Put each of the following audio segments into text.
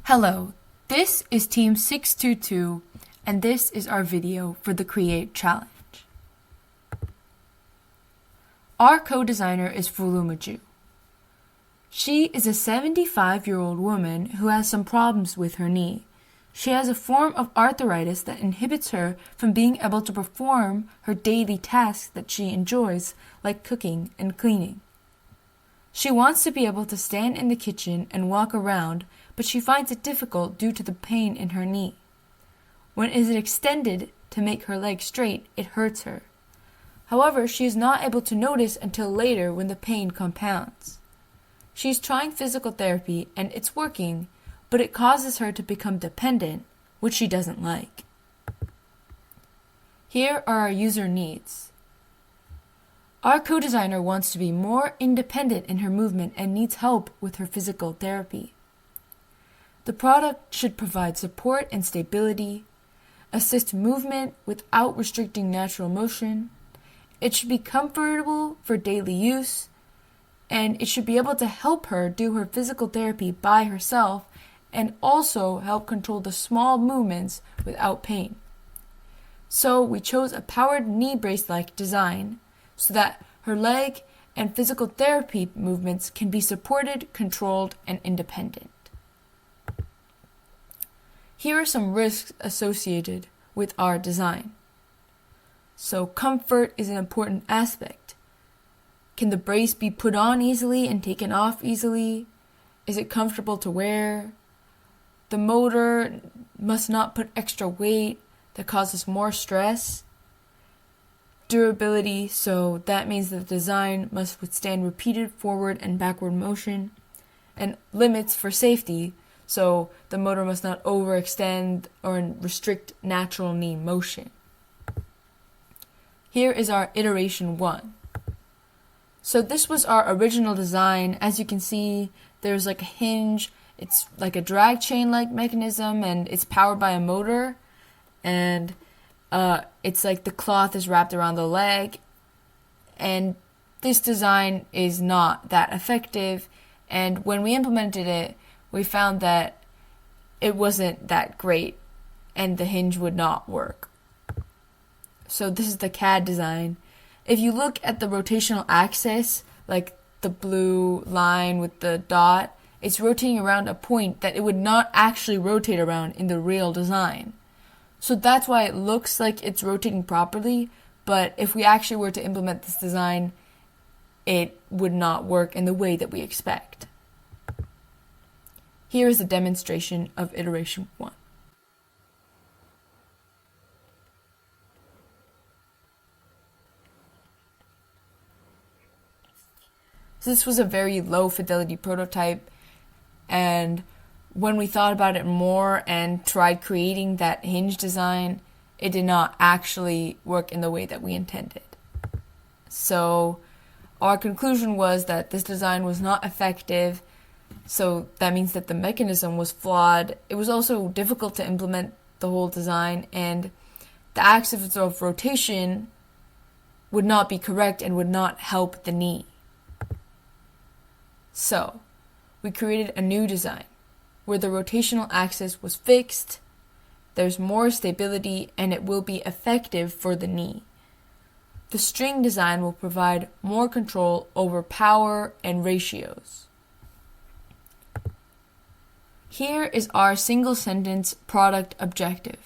Hello, this is Team 622, and this is our video for the Create Challenge. Our co-designer is Fulumaju. She is a 75-year-old woman who has some problems with her knee. She has a form of arthritis that inhibits her from being able to perform her daily tasks that she enjoys, like cooking and cleaning. She wants to be able to stand in the kitchen and walk around, but she finds it difficult due to the pain in her knee. When it is extended to make her leg straight, it hurts her. However, she is not able to notice until later when the pain compounds. She is trying physical therapy and it's working, but it causes her to become dependent, which she doesn't like. Here are our user needs. Our co-designer wants to be more independent in her movement and needs help with her physical therapy. The product should provide support and stability, assist movement without restricting natural motion. It should be comfortable for daily use, and it should be able to help her do her physical therapy by herself and also help control the small movements without pain. So we chose a powered knee brace-like design so that her leg and physical therapy movements can be supported, controlled, and independent. Here are some risks associated with our design. So comfort is an important aspect. Can the brace be put on easily and taken off easily? Is it comfortable to wear? The motor must not put extra weight that causes more stress. Durability, so that means that the design must withstand repeated forward and backward motion. And limits for safety, so the motor must not overextend or restrict natural knee motion. Here is our iteration 1. So this was our original design. As you can see, there's like a hinge. It's like a drag chain-like mechanism, and it's powered by a motor. And it's like the cloth is wrapped around the leg. And this design is not that effective. And when we implemented it, we found that it wasn't that great and the hinge would not work. So this is the CAD design. If you look at the rotational axis, like the blue line with the dot, it's rotating around a point that it would not actually rotate around in the real design. So that's why it looks like it's rotating properly, but if we actually were to implement this design, it would not work in the way that we expect. Here is a demonstration of iteration 1. So this was a very low fidelity prototype, and when we thought about it more and tried creating that hinge design, it did not actually work in the way that we intended. So our conclusion was that this design was not effective. So that means that the mechanism was flawed. It was also difficult to implement the whole design, and the axis of rotation would not be correct and would not help the knee. So we created a new design where the rotational axis was fixed, there's more stability, and it will be effective for the knee. The string design will provide more control over power and ratios. Here is our single-sentence product objective.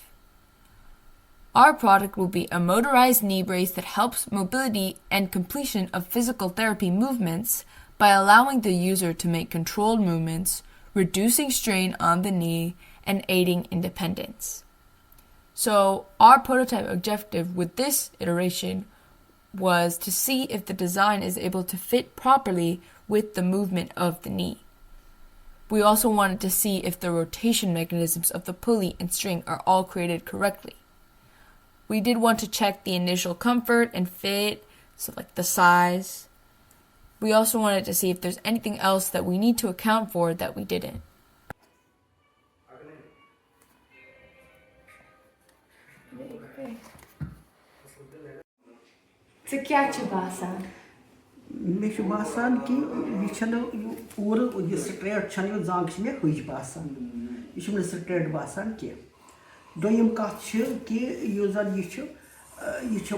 Our product will be a motorized knee brace that helps mobility and completion of physical therapy movements by allowing the user to make controlled movements, reducing strain on the knee, and aiding independence. So our prototype objective with this iteration was to see if the design is able to fit properly with the movement of the knee. We also wanted to see if the rotation mechanisms of the pulley and string are all created correctly. We did want to check the initial comfort and fit, so like the size. We also wanted to see if there's anything else that we need to account for that we didn't. Це क्या чубаса? मे छु बासान कि ये छनो पूरा ये straight छनो यो जांग छ मे whose बासान ये छु straight बासान के दोयम कथ छ कि यो जन ये छु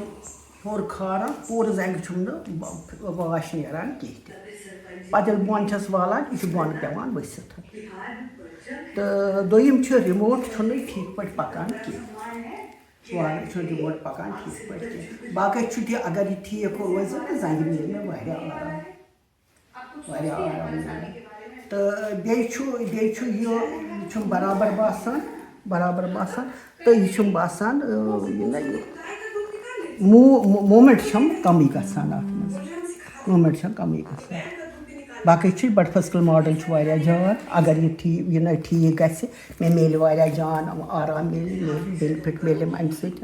होर खारा पूरा जांग छु न वाश नेरान के पतल बोन छस वालान ये छु बोन पेवान वसित तो दोयम छ रिमोट छु न ठीक पट पकान के वाल छु रिमोट पकान ठीक पट के बाकी छु थे अगर ये ठीक हो रोज न जांग में वारिया आराम तो बे छु यो छु बराबर बासान तो ये छु बासान मूवमेंट छम कमी गसान मूवमेंट छम कमी गसान बाकी छु बट फिजिकल मॉडल छु वारिया जान अगर ये ठीक गसे मे मेल वारिया जान आराम मिल बेनिफिट मिले अमि सत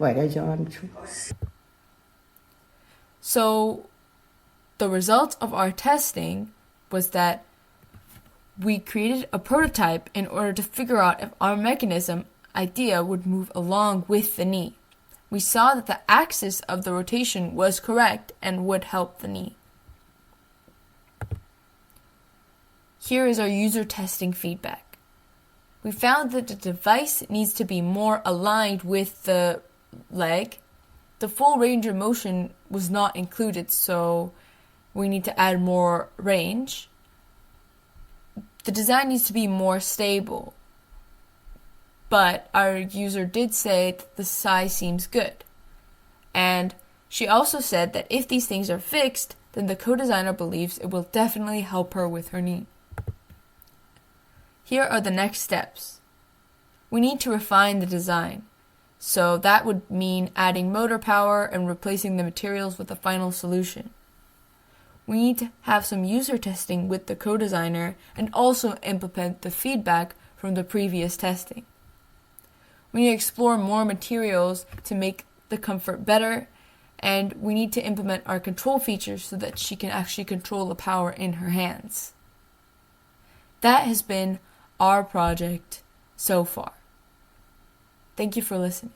वारिया जान छु. So the result of our testing was that we created a prototype in order to figure out if our mechanism idea would move along with the knee. We saw that the axis of the rotation was correct and would help the knee. Here is our user testing feedback. We found that the device needs to be more aligned with the leg. The full range of motion was not included, so we need to add more range. The design needs to be more stable, but our user did say that the size seems good. And she also said that if these things are fixed, then the co-designer believes it will definitely help her with her knee. Here are the next steps. We need to refine the design. So that would mean adding motor power and replacing the materials with a final solution. We need to have some user testing with the co-designer and also implement the feedback from the previous testing. We need to explore more materials to make the comfort better, and we need to implement our control features so that she can actually control the power in her hands. That has been our project so far. Thank you for listening.